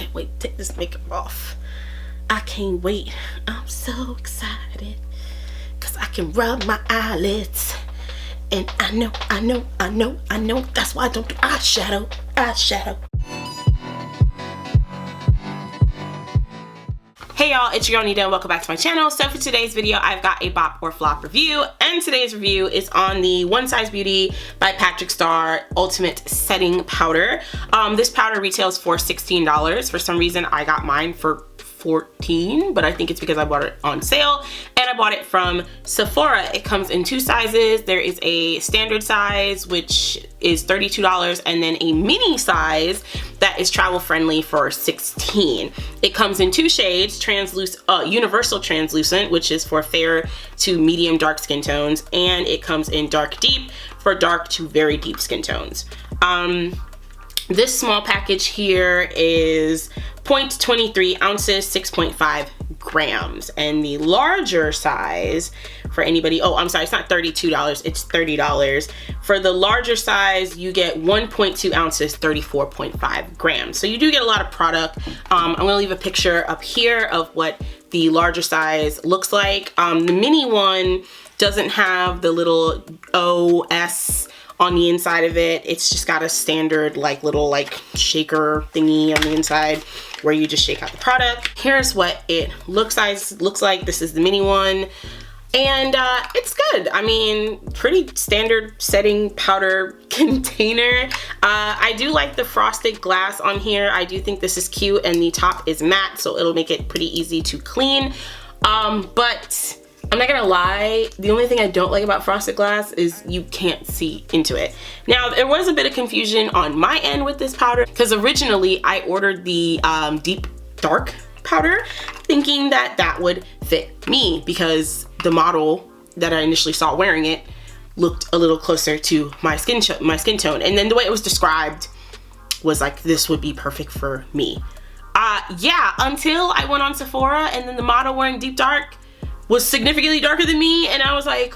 can't wait to take this makeup off. I can't wait. I'm so excited. Cause I can rub my eyelids. And I know. That's why I don't do eyeshadow. Hey y'all, it's your girl Nida and welcome back to my channel. So for today's video, I've got a bop or flop review, and today's review is on the One Size Beauty by Patrick Starrr Ultimate Setting Powder. This powder retails for $16. For some reason, I got mine for $14, but I think it's because I bought it on sale and I bought it from Sephora. It comes in two sizes. There is a standard size, which is $32, and then a mini size that is travel friendly for $16. It comes in two shades, universal translucent, which is for fair to medium dark skin tones, and it comes in dark deep for dark to very deep skin tones. This small package here is 0.23 ounces, 6.5 grams. And the larger size for anybody, oh, I'm sorry, it's not $32, it's $30. For the larger size, you get 1.2 ounces, 34.5 grams. So you do get a lot of product. I'm gonna leave a picture up here of what the larger size looks like. The mini one doesn't have the little OS on the inside of it. It's just got a standard little shaker thingy on the inside where you just shake out the product. Here's what it looks like. This is the mini one, and it's good. I mean, pretty standard setting powder container. I do like the frosted glass on here. I do think this is cute, and the top is matte, so it'll make it pretty easy to clean. But I'm not gonna lie, the only thing I don't like about frosted glass is you can't see into it. Now, there was a bit of confusion on my end with this powder because originally I ordered the deep dark powder thinking that that would fit me because the model that I initially saw wearing it looked a little closer to my skin tone. And then the way it was described was like, this would be perfect for me. Yeah, until I went on Sephora and then the model wearing deep dark was significantly darker than me, and I was like,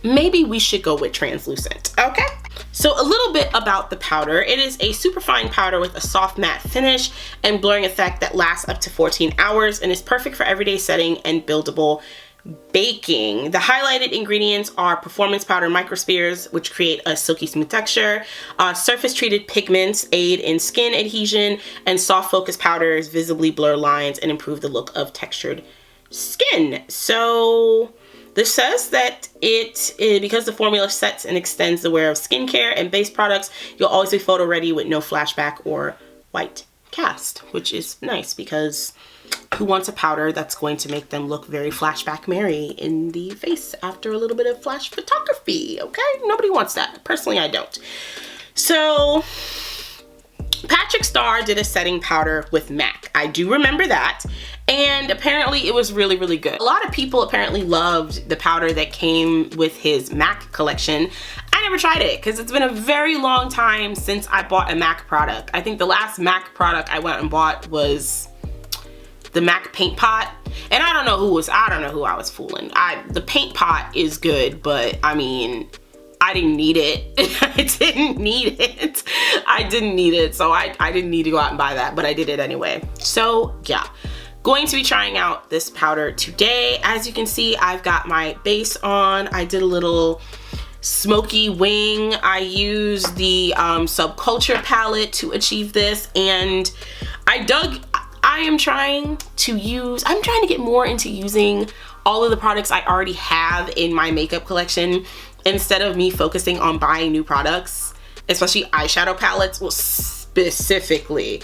maybe we should go with translucent, okay? So a little bit about the powder. It is a super fine powder with a soft matte finish and blurring effect that lasts up to 14 hours and is perfect for everyday setting and buildable baking. The highlighted ingredients are performance powder microspheres, which create a silky smooth texture. Surface treated pigments aid in skin adhesion, and soft focus powders visibly blur lines and improve the look of textured skin. So this says that because the formula sets and extends the wear of skincare and base products, you'll always be photo ready with no flashback or white cast, which is nice because who wants a powder that's going to make them look very flashback Mary in the face after a little bit of flash photography, okay? Nobody wants that. Personally, I don't. So Patrick Starrr did a setting powder with MAC. I do remember that. And apparently it was really, really good. A lot of people apparently loved the powder that came with his MAC collection. I never tried it because it's been a very long time since I bought a MAC product. I think the last MAC product I went and bought was the MAC paint pot, and I don't know who I was fooling. The paint pot is good, but I mean, I didn't need it. I didn't need it, so I didn't need to go out and buy that, but I did it anyway. So yeah, going to be trying out this powder today. As you can see, I've got my base on. I did a little smoky wing. I used the Subculture palette to achieve this, and I'm trying to get more into using all of the products I already have in my makeup collection instead of me focusing on buying new products, especially eyeshadow palettes. Well, specifically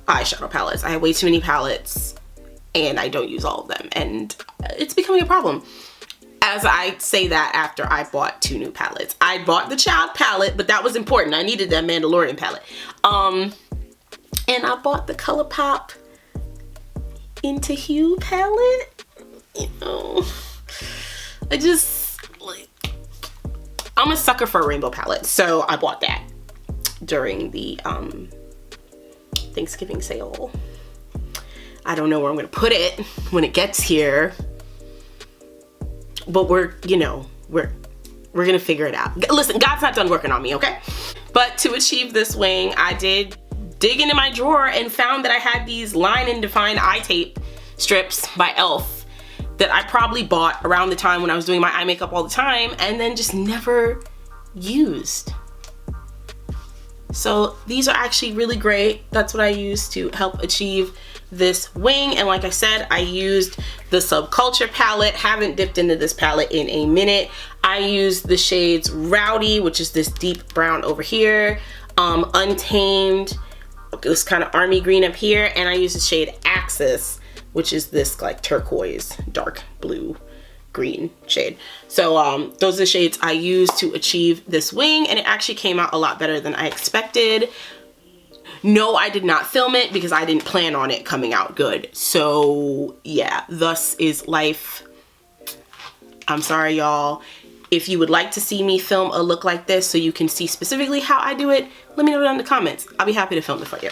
eyeshadow palettes. I have way too many palettes and I don't use all of them, and it's becoming a problem. As I say that after I bought 2 new palettes. I bought the Child palette, but that was important. I needed that Mandalorian palette. And I bought the ColourPop Into Hue palette. You know, I'm a sucker for a rainbow palette, so I bought that during the Thanksgiving sale. I don't know where I'm gonna put it when it gets here, but we're gonna figure it out. Listen, God's not done working on me, okay? But to achieve this wing, I did dig into my drawer and found that I had these line and define eye tape strips by e.l.f. that I probably bought around the time when I was doing my eye makeup all the time and then just never used. So these are actually really great. That's what I use to help achieve this wing. And like I said, I used the Subculture palette. Haven't dipped into this palette in a minute. I used the shades Rowdy, which is this deep brown over here, Untamed, this kind of army green up here, and I used the shade Axis, which is this like turquoise, dark blue green shade. So those are the shades I used to achieve this wing, and it actually came out a lot better than I expected. No, I did not film it because I didn't plan on it coming out good. So yeah, thus is life. I'm sorry, y'all. If you would like to see me film a look like this so you can see specifically how I do it, let me know down in the comments. I'll be happy to film it for you.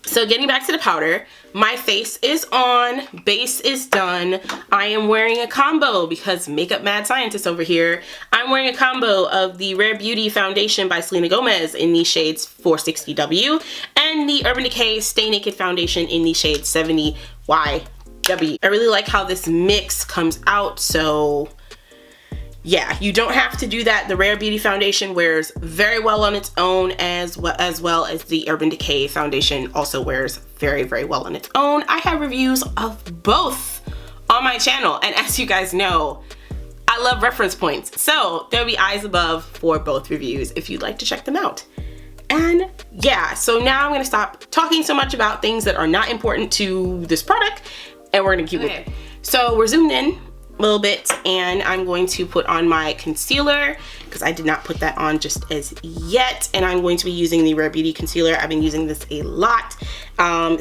So getting back to the powder, my face is on, base is done. I am wearing a combo because makeup mad scientist over here. I'm wearing a combo of the Rare Beauty foundation by Selena Gomez in the shades 460W and the Urban Decay Stay Naked foundation in the shade 70YW. I really like how this mix comes out, so yeah, you don't have to do that. The Rare Beauty foundation wears very well on its own, as well as the Urban Decay foundation also wears very, very well on its own. I have reviews of both on my channel, and as you guys know, I love reference points. So there'll be eyes above for both reviews if you'd like to check them out. And yeah, so now I'm gonna stop talking so much about things that are not important to this product, and we're gonna keep moving. So we're zoomed in a little bit, and I'm going to put on my concealer because I did not put that on just as yet, and I'm going to be using the Rare Beauty concealer. I've been using this a lot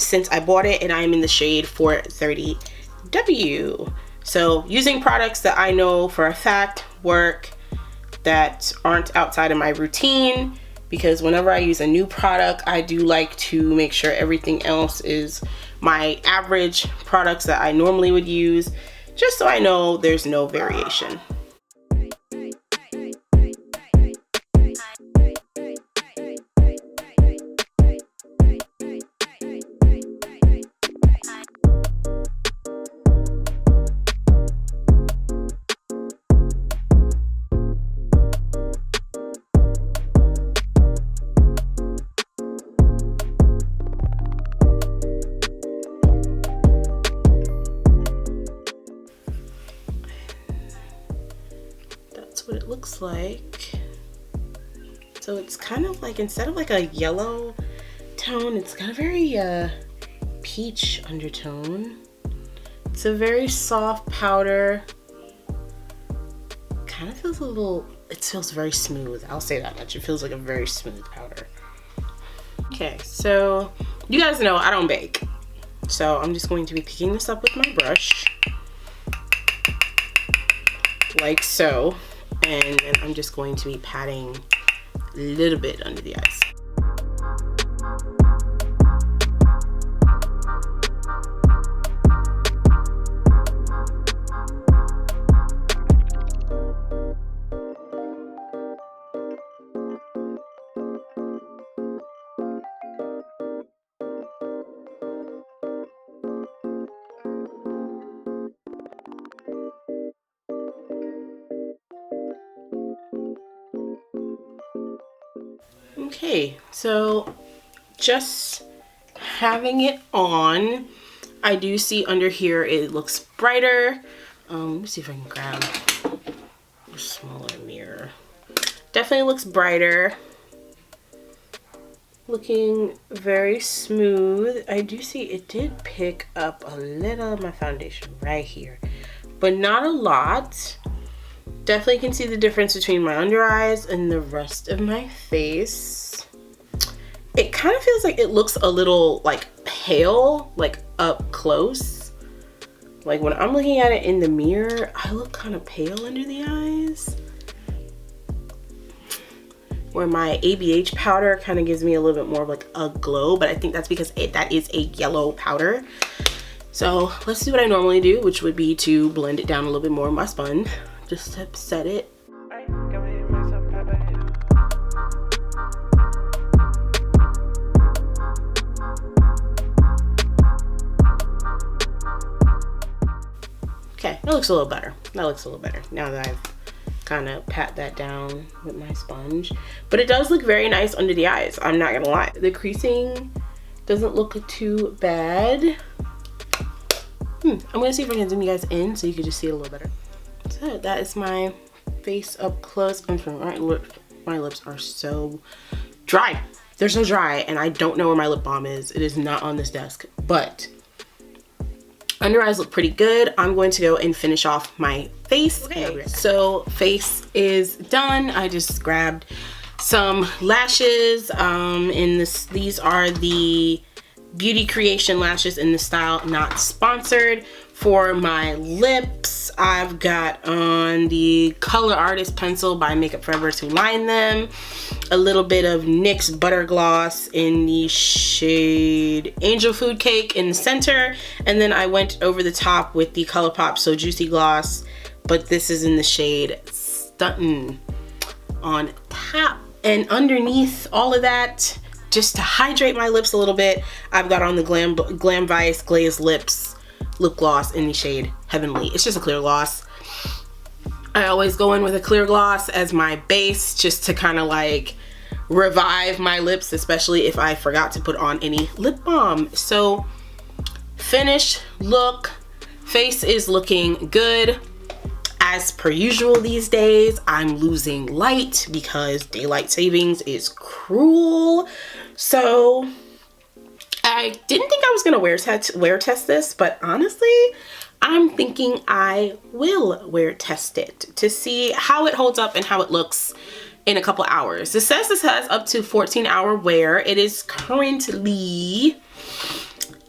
since I bought it, and I'm in the shade 430W. So using products that I know for a fact work, that aren't outside of my routine, because whenever I use a new product, I do like to make sure everything else is my average products that I normally would use, just so I know there's no variation. What it looks like. So it's kind of like, instead of like a yellow tone, it's got a very peach undertone. It's a very soft powder. Kind of feels a little, it feels very smooth. I'll say that much. It feels like a very smooth powder. Okay, so you guys know I don't bake. So I'm just going to be picking this up with my brush, like so. And then I'm just going to be patting a little bit under the eyes. Okay, so just having it on, I do see under here it looks brighter. Let me see if I can grab a smaller mirror. Definitely looks brighter. Looking very smooth. I do see it did pick up a little of my foundation right here, but not a lot. Definitely can see the difference between my under eyes and the rest of my face. It kind of feels like it looks a little like pale, like up close. Like when I'm looking at it in the mirror, I look kind of pale under the eyes. Where my ABH powder kind of gives me a little bit more of like a glow, but I think that's because that is a yellow powder. So let's do what I normally do, which would be to blend it down a little bit more on my sponge, just to set it. Okay, that looks a little better. That looks a little better now that I've kind of pat that down with my sponge. But it does look very nice under the eyes, I'm not gonna lie. The creasing doesn't look too bad. I'm gonna see if I can zoom you guys in so you can just see it a little better. So that is my face up close. My lips are so dry. They're so dry, and I don't know where my lip balm is. It is not on this desk, but under eyes look pretty good. I'm going to go and finish off my face. Okay, so face is done. I just grabbed some lashes. These are the Beauty Creation lashes in the style Not Sponsored. For my lips, I've got on the Color Artist pencil by Makeup Forever to line them. A little bit of NYX Butter Gloss in the shade Angel Food Cake in the center. And then I went over the top with the ColourPop So Juicy Gloss, but this is in the shade Stuntin' on top. And underneath all of that, just to hydrate my lips a little bit, I've got on the Glam Vice Glazed Lips lip gloss in the shade Heavenly. It's just a clear gloss. I always go in with a clear gloss as my base just to kind of like revive my lips, especially if I forgot to put on any lip balm. So finished look, face is looking good. As per usual these days, I'm losing light because daylight savings is cruel. So I didn't think I was gonna wear test this, but honestly, I'm thinking I will wear test it to see how it holds up and how it looks in a couple hours. It says this has up to 14-hour wear. It is currently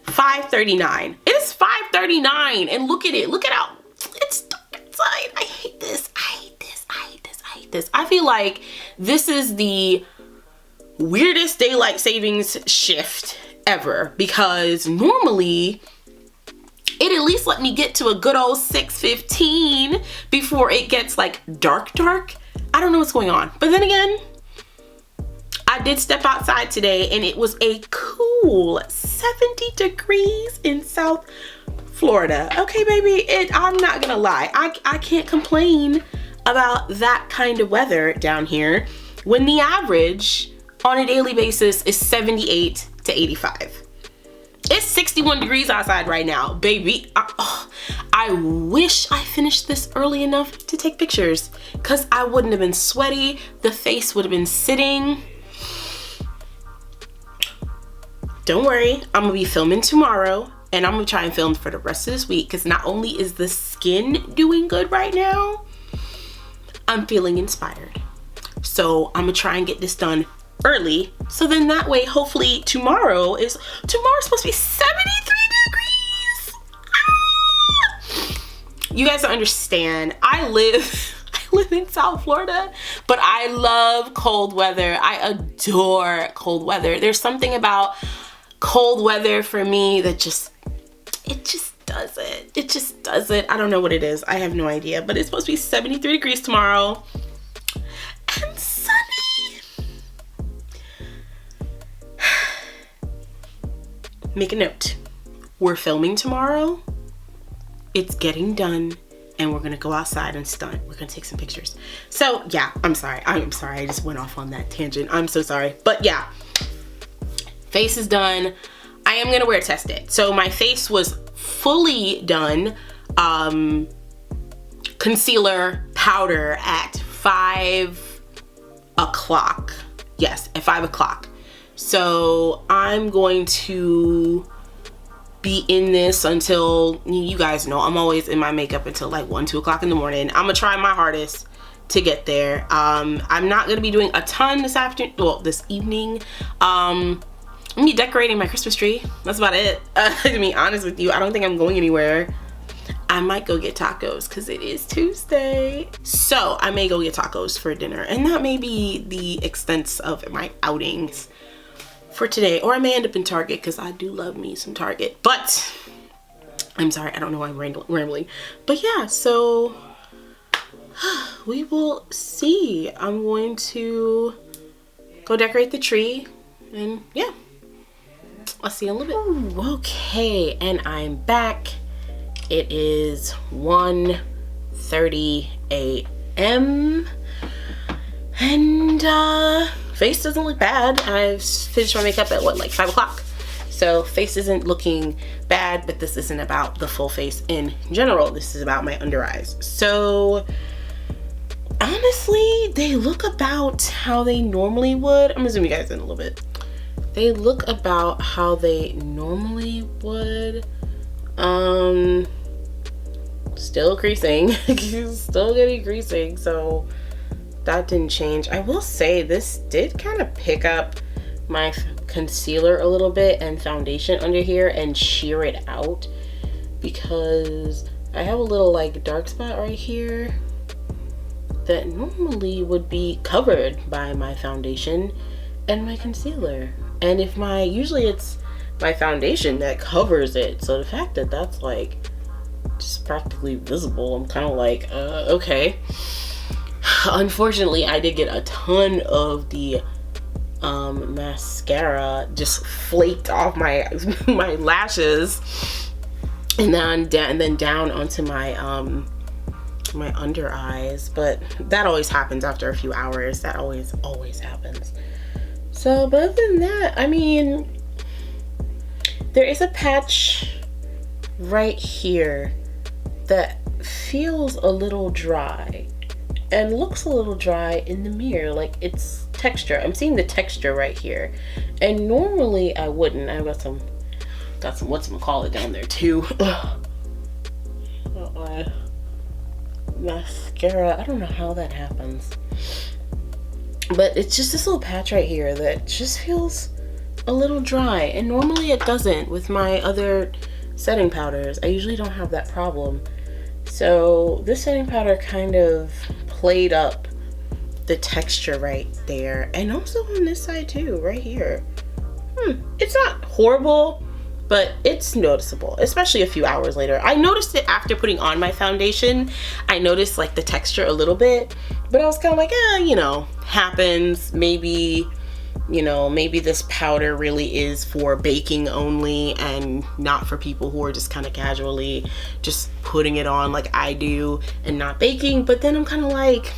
$5.39. It is $5.39, and look at it. Look at how it's dark inside. I hate this. I hate this. I hate this. I hate this. I feel like this is the weirdest daylight savings shift ever, because normally it at least let me get to a good old 6:15 before it gets like dark. I don't know what's going on, but then again, I did step outside today and it was a cool 70 degrees in South Florida. Okay, baby, I'm not gonna lie, I can't complain about that kind of weather down here when the average on a daily basis is 78 to 85. It's 61 degrees outside right now, baby. I wish I finished this early enough to take pictures, because I wouldn't have been sweaty. The face would have been sitting. Don't worry, I'm gonna be filming tomorrow, and I'm gonna try and film for the rest of this week, because not only is the skin doing good right now, I'm feeling inspired. So I'm gonna try and get this done early, so then that way hopefully tomorrow's supposed to be 73 degrees. You guys don't understand. I live in South Florida, but I love cold weather. I adore cold weather. There's something about cold weather for me that just does it. It just does it. I don't know what it is. I have no idea, but it's supposed to be 73 degrees tomorrow and sunny. Make a note, we're filming tomorrow, it's getting done, and we're gonna go outside and stunt. We're gonna take some pictures. So yeah, I'm sorry, I just went off on that tangent. I'm so sorry, but yeah, face is done. I am gonna wear test it. So my face was fully done, concealer, powder at 5 o'clock. Yes, at 5 o'clock. So I'm going to be in this until, you guys know, I'm always in my makeup until like 1, 2 o'clock in the morning. I'm gonna try my hardest to get there. I'm not gonna be doing a ton this evening. I'm gonna be decorating my Christmas tree. That's about it. To be honest with you, I don't think I'm going anywhere. I might go get tacos because it is Tuesday. So I may go get tacos for dinner, and that may be the extent of my outings for today. Or I may end up in Target because I do love me some Target. But I'm sorry, I don't know why I'm rambling. But yeah, so we will see. I'm going to go decorate the tree, and yeah, I'll see you in a little bit. Ooh, okay, and I'm back. It is 1:30 a.m. and face doesn't look bad. I've finished my makeup at what, like 5 o'clock. So face isn't looking bad, but this isn't about the full face in general. This is about my under eyes. So honestly, they look about how they normally would. I'm gonna zoom you guys in a little bit. They look about how they normally would. Still creasing. Still getting creasing, so that didn't change. I will say this did kind of pick up my concealer a little bit and foundation under here and sheer it out, because I have a little like dark spot right here that normally would be covered by my foundation and my concealer. And if usually it's my foundation that covers it, so the fact that that's like just practically visible, I'm kind of like, okay. Unfortunately, I did get a ton of the mascara just flaked off my my lashes, and then down onto my my under eyes. But that always happens after a few hours. That always happens. So, but other than that, I mean, there is a patch right here that feels a little dry and looks a little dry in the mirror, like it's texture. I'm seeing the texture right here, and normally I wouldn't. I've got some whatchamacallit down there too. My mascara, I don't know how that happens, but it's just this little patch right here that just feels a little dry, and normally it doesn't with my other setting powders. I usually don't have that problem. So this setting powder kind of played up the texture right there, and also on this side too, right here. It's not horrible, but it's noticeable, especially a few hours later. I noticed it after putting on my foundation. I noticed like the texture a little bit, but I was kind of like, you know, happens. Maybe, you know, maybe this powder really is for baking only and not for people who are just kind of casually just putting it on like I do and not baking. But then I'm kind of like,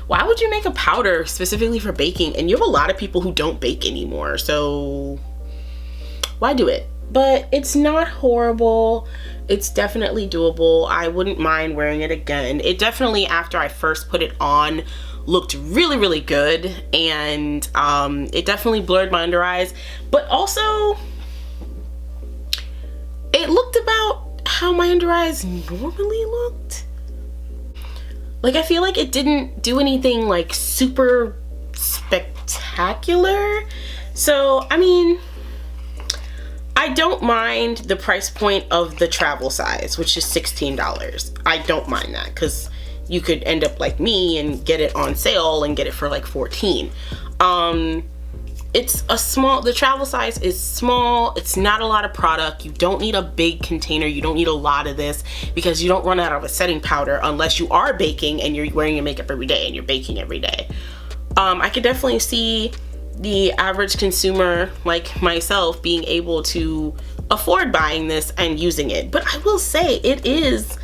why would you make a powder specifically for baking? And you have a lot of people who don't bake anymore, so why do it? But it's not horrible. It's definitely doable. I wouldn't mind wearing it again. It definitely, after I first put it on, looked really, really good, and it definitely blurred my under eyes, but also it looked about how my under eyes normally looked. Like, I feel like it didn't do anything like super spectacular. So I mean, I don't mind the price point of the travel size, which is $16. I don't mind that, because you could end up like me and get it on sale and get it for like $14. It's a small, the travel size is small. It's not a lot of product. You don't need a big container. You don't need a lot of this, because you don't run out of a setting powder unless you are baking and you're wearing your makeup every day and you're baking every day. I could definitely see the average consumer like myself being able to afford buying this and using it. But I will say, it is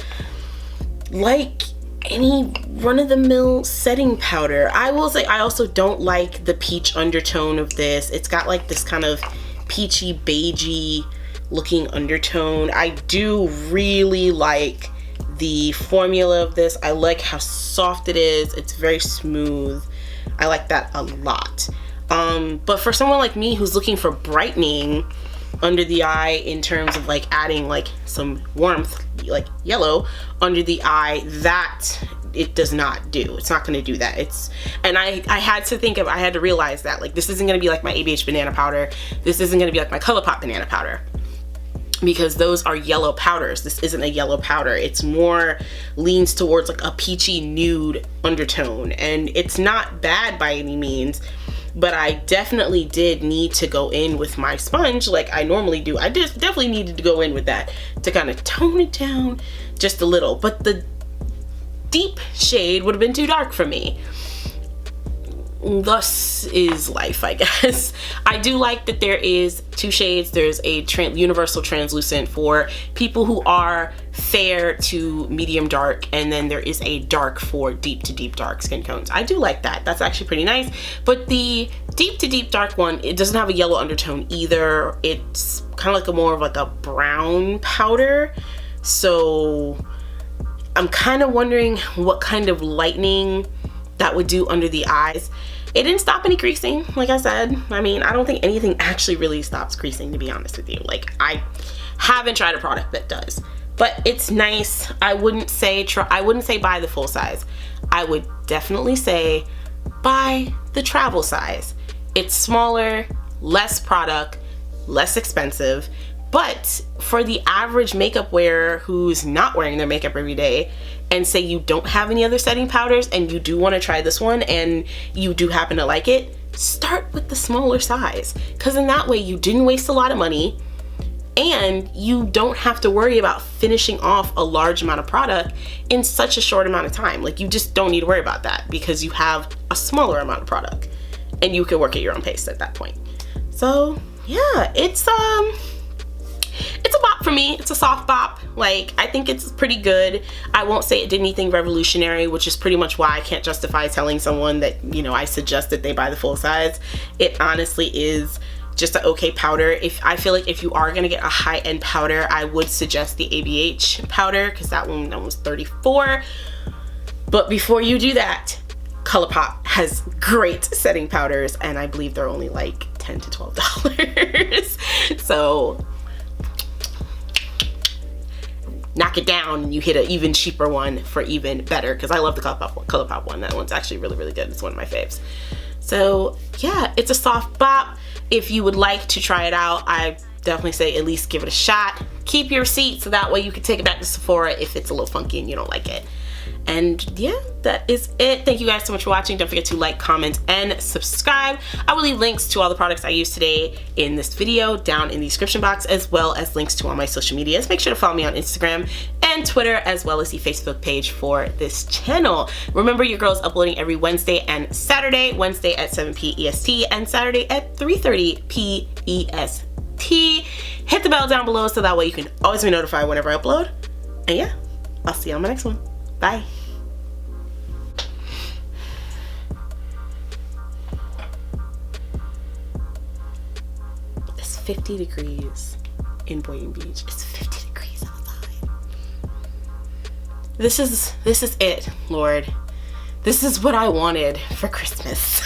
like any run-of-the-mill setting powder. I will say I also don't like the peach undertone of this. It's got like this kind of peachy beigey looking undertone. I do really like the formula of this. I like how soft it is. It's very smooth. I like that a lot. But for someone like me who's looking for brightening under the eye in terms of like adding like some warmth, like yellow under the eye, that it does not do. It's not going to do that. And I had to realize that like this isn't going to be like my ABH banana powder. This isn't going to be like my ColourPop banana powder, because those are yellow powders. This isn't a yellow powder. It's more leans towards like a peachy nude undertone, and it's not bad by any means. But I definitely did need to go in with my sponge like I normally do. I just definitely needed to go in with that to kind of tone it down just a little. But the deep shade would have been too dark for me. thus is life, I guess. I do like that there is 2 shades. There's a universal translucent for people who are fair to medium dark, and then there is a dark for deep to deep dark skin tones. I do like that. That's actually pretty nice. But the deep to deep dark one, it doesn't have a yellow undertone either. It's kind of like more of like a brown powder. So I'm kind of wondering what kind of lightening that would do under the eyes. It didn't stop any creasing, like I said. I mean, I don't think anything actually really stops creasing, to be honest with you. Like, I haven't tried a product that does, but it's nice. I wouldn't say buy the full size. I would definitely say buy the travel size. It's smaller, less product, less expensive, but for the average makeup wearer who's not wearing their makeup every day, and say you don't have any other setting powders and you do want to try this one and you do happen to like it, start with the smaller size, because in that way you didn't waste a lot of money and you don't have to worry about finishing off a large amount of product in such a short amount of time. Like, you just don't need to worry about that because you have a smaller amount of product and you can work at your own pace at that point. So yeah, it's a bop for me. It's a soft bop. Like, I think it's pretty good. I won't say it did anything revolutionary, which is pretty much why I can't justify telling someone that, you know, I suggest that they buy the full size. It honestly is just an okay powder. I feel like if you are gonna get a high-end powder, I would suggest the ABH powder, because that one was $34. But before you do that, ColourPop has great setting powders, and I believe they're only like $10 to $12. So knock it down and you hit an even cheaper one for even better, because I love the ColourPop one. That one's actually really, really good. It's one of my faves. So yeah, it's a soft bop. If you would like to try it out, I definitely say at least give it a shot. Keep your receipt so that way you can take it back to Sephora if it's a little funky and you don't like it. And yeah, that is it. Thank you guys so much for watching. Don't forget to like, comment, and subscribe. I will leave links to all the products I used today in this video down in the description box, as well as links to all my social medias. Make sure to follow me on Instagram and Twitter, as well as the Facebook page for this channel. Remember, your girl's uploading every Wednesday and Saturday. Wednesday at 7 p. EST and Saturday at 3:30 p. EST. Hit the bell down below so that way you can always be notified whenever I upload. And yeah, I'll see you on my next one. Bye. It's 50 degrees in Boynton Beach. It's 50 degrees outside. This is it, Lord. This is what I wanted for Christmas.